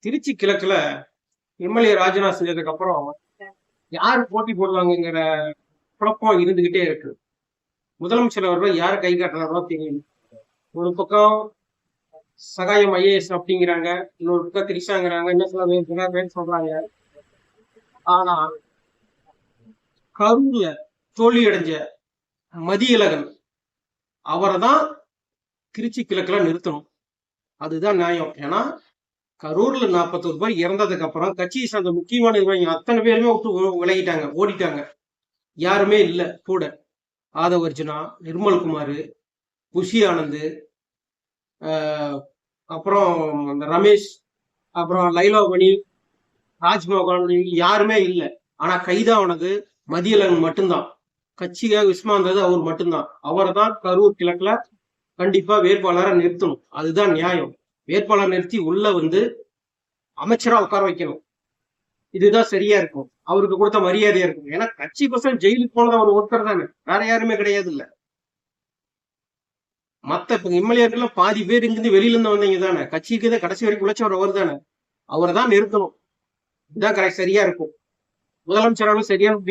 Trichy கிழக்குல MLA ராஜினாமா செஞ்சதுக்கு அப்புறம் யாரு போட்டி போடுவாங்கங்கிற குழப்பம் இருந்துகிட்டே இருக்கு. முதலமைச்சர் அவர்கள் யாரை கை காட்டுறாரோ தெரியும். ஒரு பக்கம் சகாயம் ஐஏஎஸ் அப்படிங்கிறாங்க, இன்னொரு பக்கம் திரிஷாங்கிறாங்க, என்ன சொல்ல சொல்றாங்க. ஆனா கரூர்ல தோல்வி அடைஞ்ச மதியழகன் அவரை தான் திருச்சி கிழக்குல நிறுத்தணும். அதுதான் நியாயம். ஏன்னா கரூர்ல 41 பேர் இறந்ததுக்கு அப்புறம் கட்சியை சார்ந்த முக்கியமான நிர்வாகிகள் அத்தனை பேருமே விட்டு விலகிட்டாங்க, ஓடிட்டாங்க. யாருமே இல்லை கூட. ஆதவ அர்ஜுனா, நிர்மல்குமார், புஷி ஆனந்த், அப்புறம் அந்த ரமேஷ், அப்புறம் லைலாமணி, ராஜ்மோகன், யாருமே இல்லை. ஆனா கைதானது மதியழகன் மட்டும்தான். கட்சியாக விஸ்மாந்தது அவர் மட்டும்தான். அவரை தான் கரூர் கிழக்குல கண்டிப்பா வேட்பாளரை நிறுத்தணும். அதுதான் நியாயம். வேட்பாளர் நிறுத்தி உள்ள அமைச்சரா உட்கார வைக்கணும். இதுதான் சரியா இருக்கும். அவருக்கு கொடுத்த மரியாதையா இருக்கும். ஏன்னா கட்சி பசங்க ஜெயிலுக்கு போனது அவர் ஒருத்தர் தானே, வேற யாருமே கிடையாது. இல்ல மத்த எம்எல்ஏக்கெல்லாம் பாதி பேர் இங்கிருந்து வெளியில இருந்து வந்தீங்க தானே. கட்சிக்கு தான் கடைசி வரைக்கும் உழைச்சவர் அவர் தானே. அவரை தான் நிறுத்தணும். இதுதான் சரியா இருக்கும். முதலமைச்சராலும் சரியான